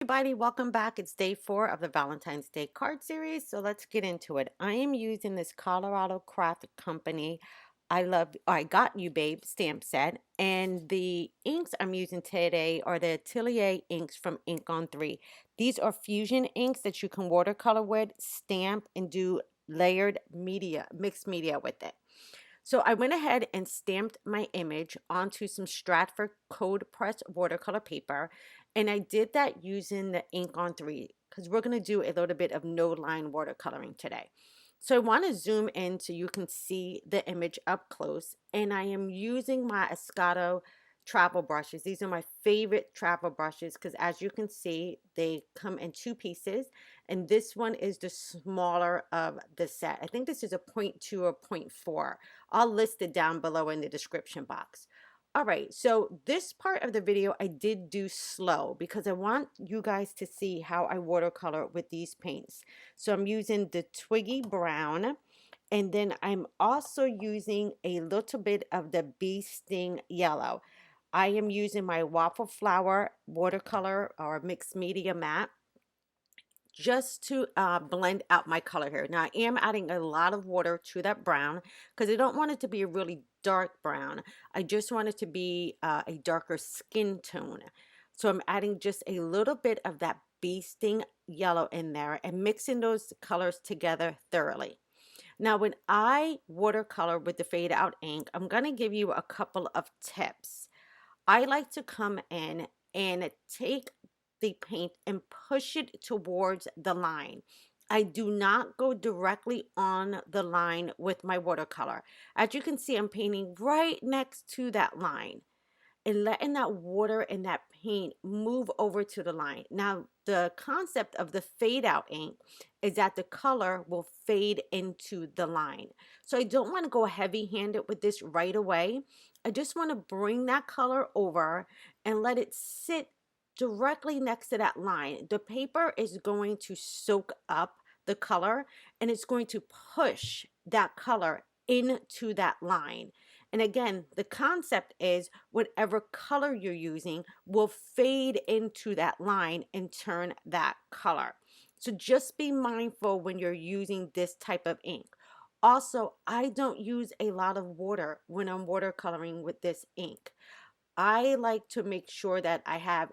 everybody, welcome back. It's day 4 of the Valentine's Day card series, so let's get into it. I am using this Colorado Craft Company I Got You Babe stamp set, and the inks I'm using today are the Atelier inks from Ink on 3. These are fusion inks that you can watercolor with, stamp, and do layered media, mixed media with it. So I went ahead and stamped my image onto some Stratford cold press watercolor paper, and I did that using the Ink on 3 because we're going to do a little bit of no line watercoloring today. So I want to zoom in so you can see the image up close, and I am using my Escato travel brushes. These are my favorite travel brushes because, as you can see, they come in 2 pieces, and this one is the smaller of the set. I think this is a 0.2 or 0.4. I'll list it down below in the description box. All right, so this part of the video I did do slow because I want you guys to see how I watercolor with these paints. So I'm using the Twiggy Brown, and then I'm also using a little bit of the Bee Sting Yellow. I am using my Waffle Flower watercolor or mixed media matte just to blend out my color here. Now I am adding a lot of water to that brown because I don't want it to be a really dark brown. I just want it to be a darker skin tone. So I'm adding just a little bit of that bee sting yellow in there and mixing those colors together thoroughly. Now when I watercolor with the fade out ink, I'm going to give you a couple of tips. I like to come in and take the paint and push it towards the line. I do not go directly on the line with my watercolor. As you can see, I'm painting right next to that line and letting that water and that paint move over to the line. Now, the concept of the fade out ink is that the color will fade into the line. So I don't want to go heavy handed with this right away. I just want to bring that color over and let it sit directly next to that line. The paper is going to soak up the color and it's going to push that color into that line. And again, the concept is whatever color you're using will fade into that line and turn that color. So just be mindful when you're using this type of ink. Also, I don't use a lot of water when I'm watercoloring with this ink. I like to make sure that I have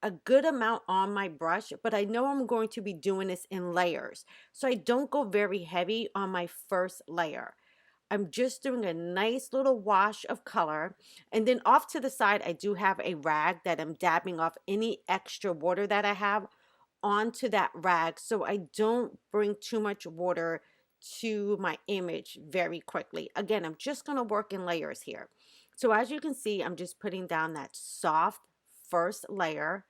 a good amount on my brush, but I know I'm going to be doing this in layers. So I don't go very heavy on my first layer. I'm just doing a nice little wash of color, and then off to the side I do have a rag that I'm dabbing off any extra water that I have onto that rag so I don't bring too much water to my image very quickly. Again, I'm just going to work in layers here. So as you can see, I'm just putting down that soft first layer.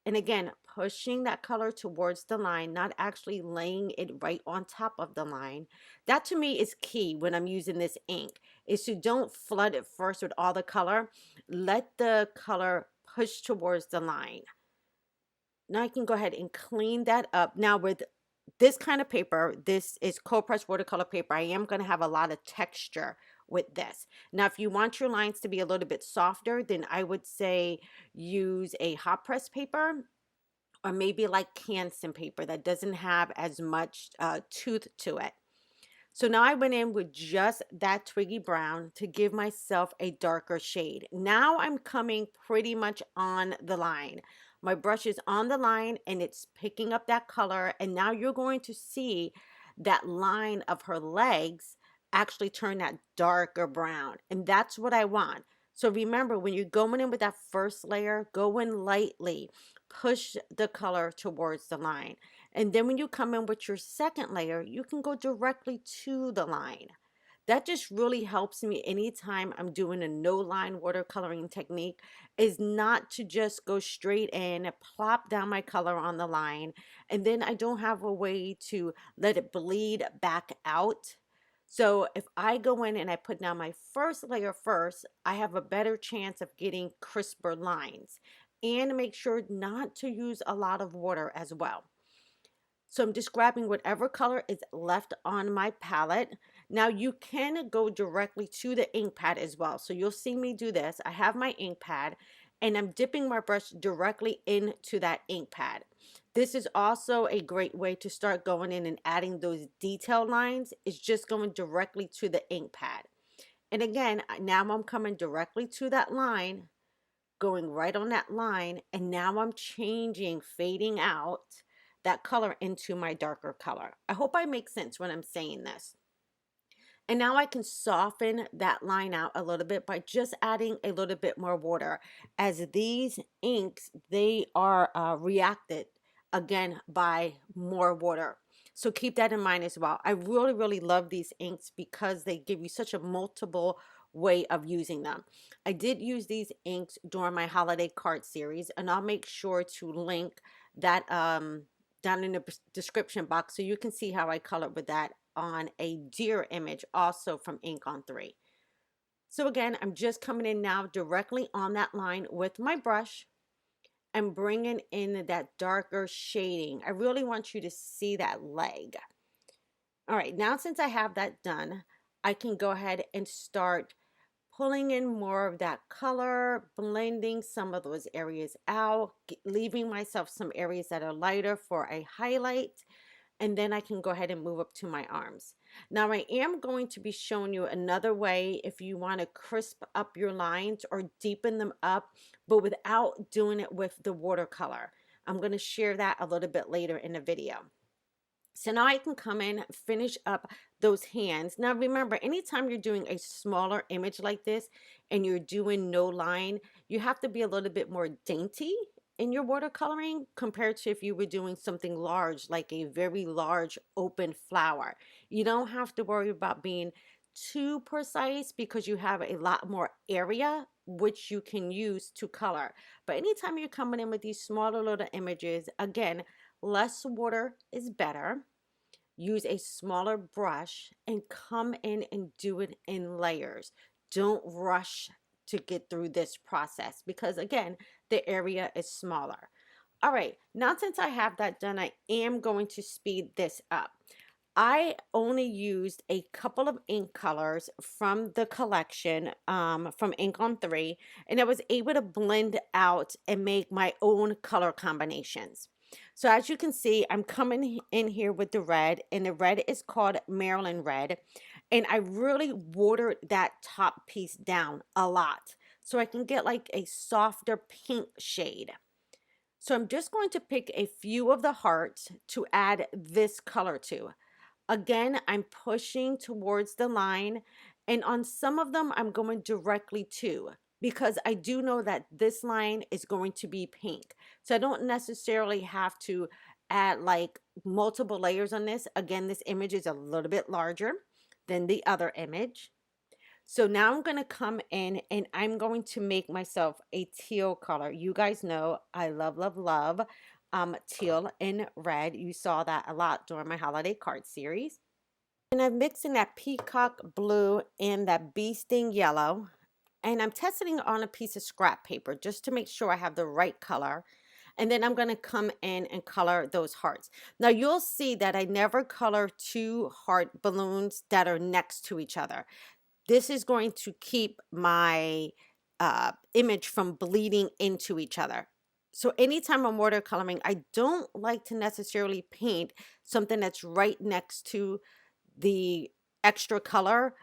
And again, pushing that color towards the line, not actually laying it right on top of the line. That to me is key when I'm using this ink, is to don't flood it first with all the color. Let the color push towards the line. Now I can go ahead and clean that up. Now with this kind of paper, this is cold pressed watercolor paper. I am going to have a lot of texture with this. Now, if you want your lines to be a little bit softer, then I would say use a hot press paper or maybe like Canson paper that doesn't have as much tooth to it. So now I went in with just that Twiggy Brown to give myself a darker shade. Now I'm coming pretty much on the line. My brush is on the line and it's picking up that color. And now you're going to see that line of her legs actually turn that darker brown. And that's what I want. So remember, when you're going in with that first layer, go in lightly. Push the color towards the line. And then when you come in with your second layer, you can go directly to the line. That just really helps me anytime I'm doing a no line watercoloring technique, is not to just go straight in, plop down my color on the line, and then I don't have a way to let it bleed back out. So if I go in and I put down my first layer first, I have a better chance of getting crisper lines, and make sure not to use a lot of water as well. So I'm just grabbing whatever color is left on my palette. Now you can go directly to the ink pad as well. So you'll see me do this. I have my ink pad and I'm dipping my brush directly into that ink pad. This is also a great way to start going in and adding those detail lines. It's just going directly to the ink pad. And again, now I'm coming directly to that line, going right on that line, and now I'm changing, fading out that color into my darker color. I hope I make sense when I'm saying this. And now I can soften that line out a little bit by just adding a little bit more water, as these inks, they are reacted again by more water. So keep that in mind as well. I really, really love these inks because they give you such a multiple way of using them. I did use these inks during my holiday card series, and I'll make sure to link that down in the description box so you can see how I colored with that on a deer image, also from Ink on 3. So again, I'm just coming in now directly on that line with my brush and bringing in that darker shading. I really want you to see that leg. All right, now since I have that done, I can go ahead and start pulling in more of that color, blending some of those areas out, leaving myself some areas that are lighter for a highlight, and then I can go ahead and move up to my arms. Now I am going to be showing you another way if you want to crisp up your lines or deepen them up, but without doing it with the watercolor. I'm going to share that a little bit later in the video. So now I can come in, finish up those hands. Now remember, anytime you're doing a smaller image like this and you're doing no line, you have to be a little bit more dainty in your watercoloring compared to if you were doing something large, like a very large open flower. You don't have to worry about being too precise because you have a lot more area which you can use to color. But anytime you're coming in with these smaller little images, again, less water is better. Use a smaller brush and come in and do it in layers. Don't rush to get through this process because, again, the area is smaller. All right, now since I have that done, I am going to speed this up. I only used a couple of ink colors from the collection from Ink on 3, and I was able to blend out and make my own color combinations. So as you can see, I'm coming in here with the red, and the red is called MARILYN red, and I really watered that top piece down a lot so I can get like a softer pink shade. So I'm just going to pick a few of the hearts to add this color to. Again, I'm pushing towards the line, and on some of them, I'm going directly to, because I do know that this line is going to be pink. So I don't necessarily have to add like multiple layers on this. Again, this image is a little bit larger than the other image. So now I'm going to come in and I'm going to make myself a teal color. You guys know I love, love, love teal and red. You saw that a lot during my holiday card series. And I'm mixing that peacock blue and that bee sting yellow. And I'm testing it on a piece of scrap paper just to make sure I have the right color. And then I'm going to come in and color those hearts. Now you'll see that I never color two heart balloons that are next to each other. This is going to keep my image from bleeding into each other. So anytime I'm watercoloring, I don't like to necessarily paint something that's right next to the extra color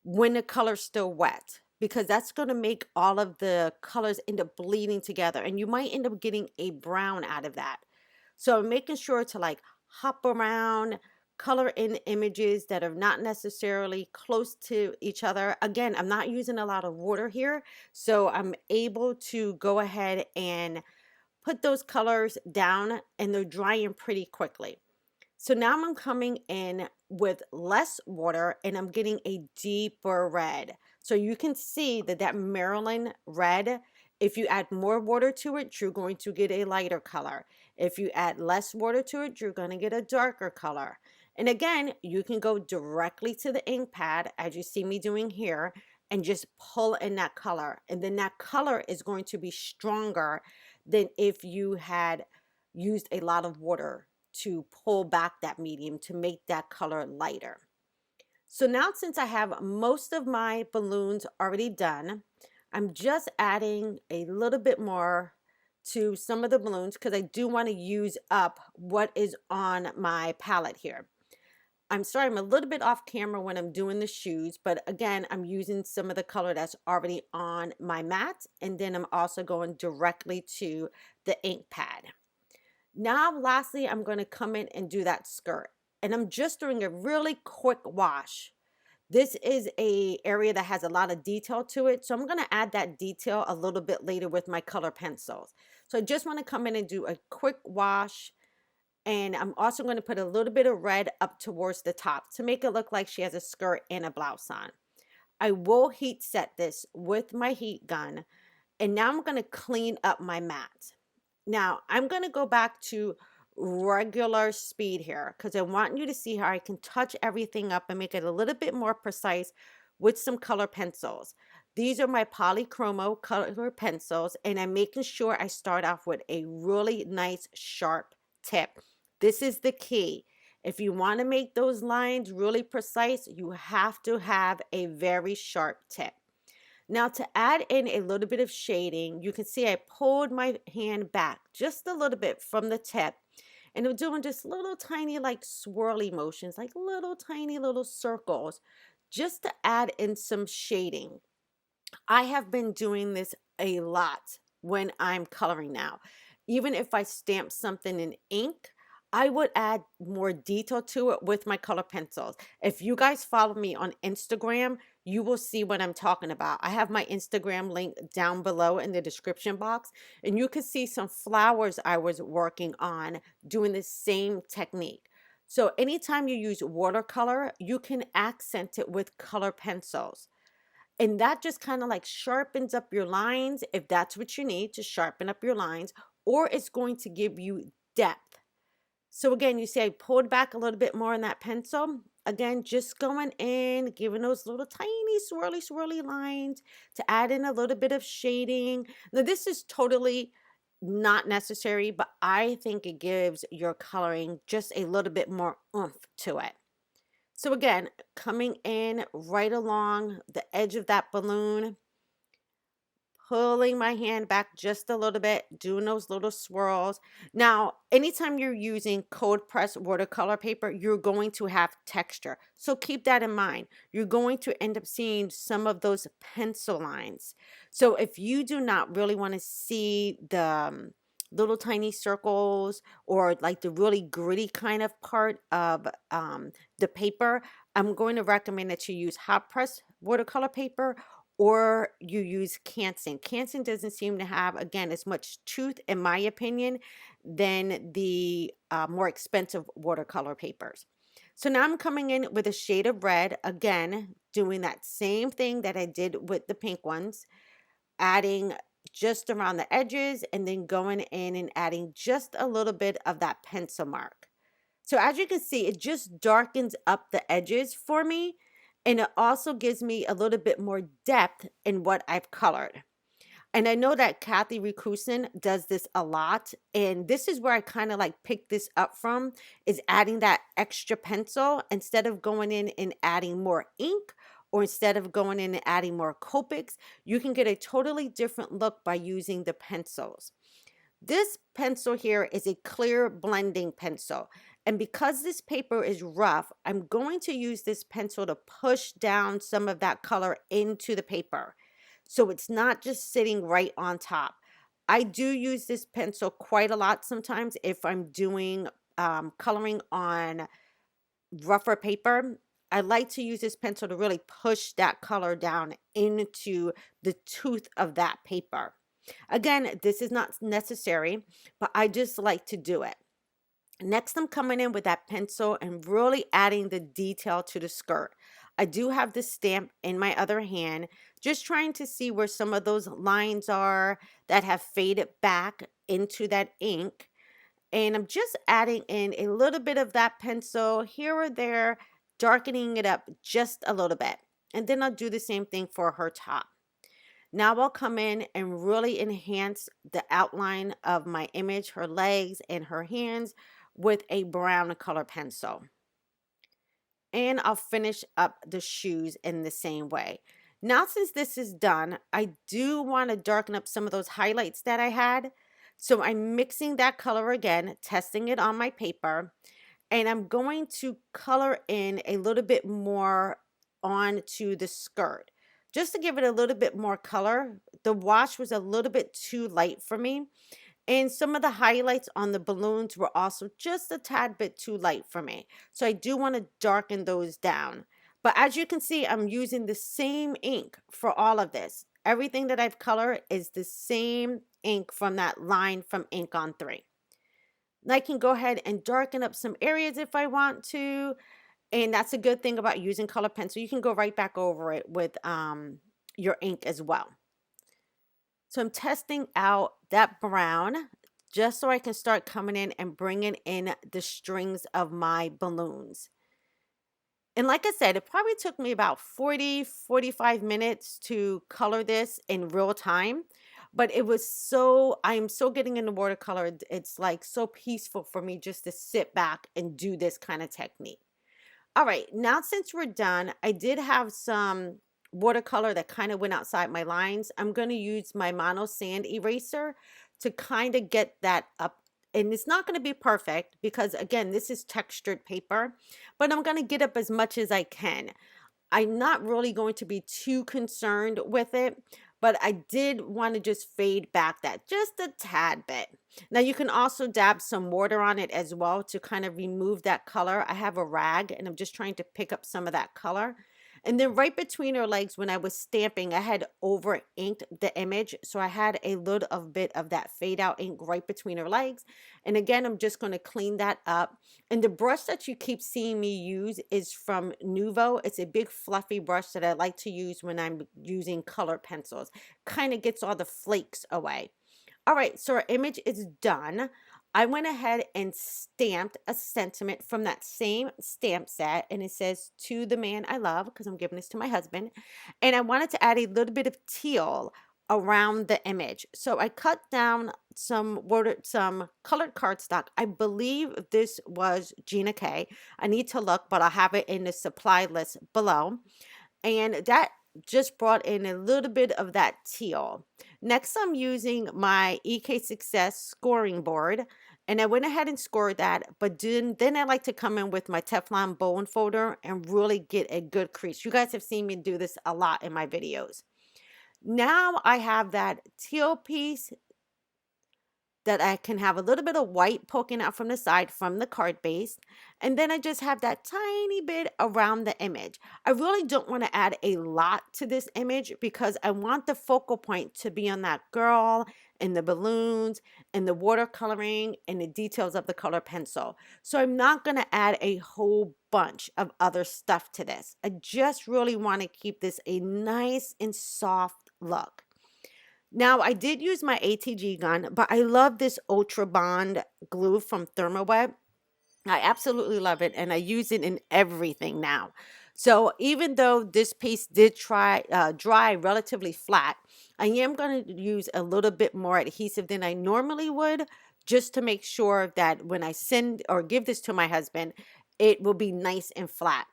when the color's still wet, because that's going to make all of the colors end up bleeding together and you might end up getting a brown out of that. So I'm making sure to like hop around, color in images that are not necessarily close to each other. Again, I'm not using a lot of water here, so I'm able to go ahead and put those colors down and they're drying pretty quickly. So now I'm coming in with less water and I'm getting a deeper red. So you can see that that MARILYN red, if you add more water to it, you're going to get a lighter color. If you add less water to it, you're going to get a darker color. And again, you can go directly to the ink pad, as you see me doing here, and just pull in that color. And then that color is going to be stronger than if you had used a lot of water to pull back that medium to make that color lighter. So now since I have most of my balloons already done, I'm just adding a little bit more to some of the balloons because I do want to use up what is on my palette here. I'm sorry, I'm a little bit off camera when I'm doing the shoes, but again, I'm using some of the color that's already on my mat, and then I'm also going directly to the ink pad. Now, lastly, I'm going to come in and do that skirt, and I'm just doing a really quick wash. This is a area that has a lot of detail to it, so I'm going to add that detail a little bit later with my color pencils. So I just want to come in and do a quick wash, and I'm also going to put a little bit of red up towards the top to make it look like she has a skirt and a blouse on. I will heat set this with my heat gun, and now I'm going to clean up my mat. Now I'm going to go back to regular speed here because I want you to see how I can touch everything up and make it a little bit more precise with some color pencils. These are my polychromo color pencils, and I'm making sure I start off with a really nice sharp tip. This is the key. If you want to make those lines really precise, you have to have a very sharp tip. Now to add in a little bit of shading, you can see I pulled my hand back just a little bit from the tip, and I'm doing just little tiny like swirly motions, like little tiny little circles, just to add in some shading. I have been doing this a lot when I'm coloring now. Even if I stamp something in ink, I would add more detail to it with my color pencils. If you guys follow me on Instagram, you will see what I'm talking about. I have my Instagram link down below in the description box, and you can see some flowers I was working on doing the same technique. So anytime you use watercolor, you can accent it with color pencils. And that just kind of like sharpens up your lines if that's what you need to sharpen up your lines, or it's going to give you depth. So again, you see I pulled back a little bit more on that pencil. Again, just going in, giving those little tiny swirly, swirly lines to add in a little bit of shading. Now, this is totally not necessary, but I think it gives your coloring just a little bit more oomph to it. So again, coming in right along the edge of that balloon, pulling my hand back just a little bit, doing those little swirls. Now, anytime you're using cold press watercolor paper, you're going to have texture. So keep that in mind. You're going to end up seeing some of those pencil lines. So if you do not really want to see the little tiny circles or like the really gritty kind of part of the paper, I'm going to recommend that you use hot press watercolor paper or you use Canson. Canson doesn't seem to have, again, as much tooth, in my opinion, than the more expensive watercolor papers. So now I'm coming in with a shade of red, again, doing that same thing that I did with the pink ones, adding just around the edges and then going in and adding just a little bit of that pencil mark. So as you can see, it just darkens up the edges for me, and it also gives me a little bit more depth in what I've colored. And I know that Kathy Rikusin does this a lot, and this is where I kind of like pick this up from, is adding that extra pencil instead of going in and adding more ink, or instead of going in and adding more Copics. You can get a totally different look by using the pencils. This pencil here is a clear blending pencil. And because this paper is rough, I'm going to use this pencil to push down some of that color into the paper. So it's not just sitting right on top. I do use this pencil quite a lot sometimes if I'm doing coloring on rougher paper. I like to use this pencil to really push that color down into the tooth of that paper. Again, this is not necessary, but I just like to do it. Next, I'm coming in with that pencil and really adding the detail to the skirt. I do have the stamp in my other hand, just trying to see where some of those lines are that have faded back into that ink. And I'm just adding in a little bit of that pencil here or there, darkening it up just a little bit. And then I'll do the same thing for her top. Now I'll come in and really enhance the outline of my image, her legs and her hands, with a brown color pencil. And I'll finish up the shoes in the same way. Now, since this is done, I do want to darken up some of those highlights that I had. So I'm mixing that color again, testing it on my paper, and I'm going to color in a little bit more onto the skirt just to give it a little bit more color. The wash was a little bit too light for me, and some of the highlights on the balloons were also just a tad bit too light for me. So I do want to darken those down. But as you can see, I'm using the same ink for all of this. Everything that I've colored is the same ink from that line from Ink on 3. And I can go ahead and darken up some areas if I want to. And that's a good thing about using color pencil. You can go right back over it with your ink as well. So I'm testing out that brown just so I can start coming in and bringing in the strings of my balloons. And like I said, it probably took me about 45 minutes to color this in real time. But it was so, I am so getting into watercolor. It's like so peaceful for me just to sit back and do this kind of technique. All right, now since we're done, I did have some watercolor that kind of went outside my lines. I'm going to use my mono sand eraser to kind of get that up. And it's not going to be perfect because, again, this is textured paper, but I'm going to get up as much as I can. I'm not really going to be too concerned with it, but I did want to just fade back that just a tad bit. Now you can also dab some water on it as well to kind of remove that color. I have a rag and I'm just trying to pick up some of that color. And then right between her legs, when I was stamping, I had over inked the image. So I had a little bit of that fade out ink right between her legs. And again, I'm just going to clean that up. And the brush that you keep seeing me use is from Nuvo. It's a big fluffy brush that I like to use when I'm using color pencils. Kind of gets all the flakes away. All right, so our image is done. I went ahead and stamped a sentiment from that same stamp set, and it says, "To the man I love," because I'm giving this to my husband. And I wanted to add a little bit of teal around the image. So I cut down some colored cardstock. I believe this was Gina K. I need to look, but I'll have it in the supply list below. And that just brought in a little bit of that teal. Next, I'm using my EK Success scoring board, and I went ahead and scored that, but then I like to come in with my Teflon bone folder and really get a good crease. You guys have seen me do this a lot in my videos. Now I have that teal piece that I can have a little bit of white poking out from the side from the card base. And then I just have that tiny bit around the image. I really don't want to add a lot to this image because I want the focal point to be on that girl and the balloons and the watercoloring and the details of the color pencil. So I'm not going to add a whole bunch of other stuff to this. I just really want to keep this a nice and soft look. Now, I did use my ATG gun, but I love this Ultra Bond glue from Thermoweb. I absolutely love it, and I use it in everything now. So even though this piece did dry relatively flat, I am going to use a little bit more adhesive than I normally would, just to make sure that when I send or give this to my husband, it will be nice and flat.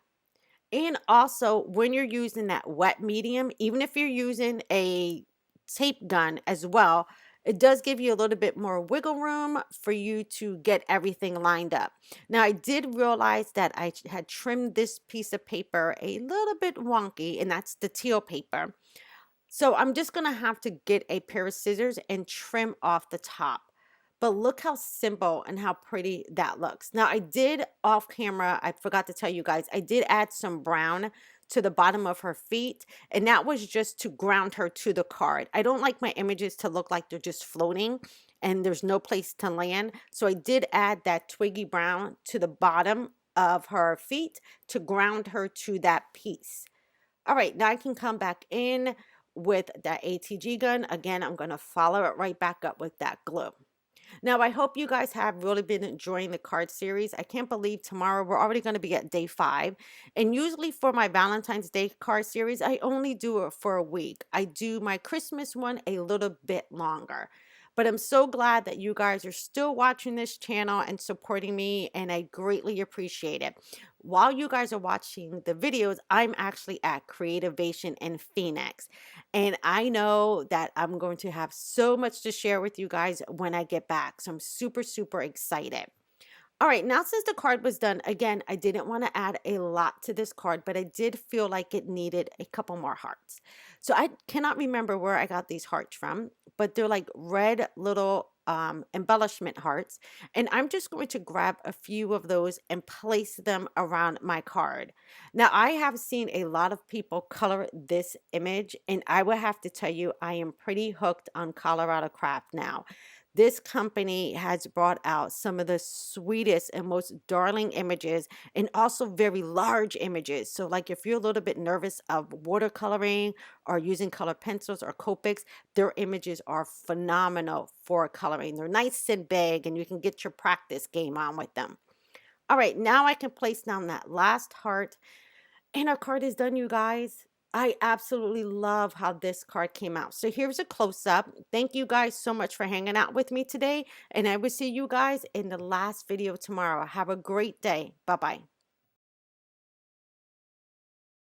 And also, when you're using that wet medium, even if you're using a tape gun as well, it does give you a little bit more wiggle room for you to get everything lined up. Now, I did realize that I had trimmed this piece of paper a little bit wonky, and that's the teal paper. So I'm just going to have to get a pair of scissors and trim off the top. But look how simple and how pretty that looks. Now, I did off camera, I forgot to tell you guys, I did add some brown to the bottom of her feet, and that was just to ground her to the card. I don't like my images to look like they're just floating and there's no place to land. So I did add that Twiggy brown to the bottom of her feet to ground her to that piece. All right, now I can come back in with that ATG gun. Again, I'm going to follow it right back up with that glue. Now, I hope you guys have really been enjoying the card series. I can't believe tomorrow we're already going to be at day 5. And usually for my Valentine's Day card series, I only do it for a week. I do my Christmas one a little bit longer. But I'm so glad that you guys are still watching this channel and supporting me, and I greatly appreciate it. While you guys are watching the videos, I'm actually at Creativation in Phoenix, and I know that I'm going to have so much to share with you guys when I get back. So I'm super, super excited. All right, now since the card was done, again, I didn't want to add a lot to this card, but I did feel like it needed a couple more hearts. So I cannot remember where I got these hearts from, but they're like red little embellishment hearts. And I'm just going to grab a few of those and place them around my card. Now, I have seen a lot of people color this image, and I will have to tell you, I am pretty hooked on Colorado Craft now. This company has brought out some of the sweetest and most darling images, and also very large images. So like if you're a little bit nervous of watercoloring or using color pencils or Copics, their images are phenomenal for coloring. They're nice and big, and you can get your practice game on with them. All right, now I can place down that last heart, and our card is done, you guys. I absolutely love how this card came out. So here's a close up. Thank you guys so much for hanging out with me today. And I will see you guys in the last video tomorrow. Have a great day. Bye bye.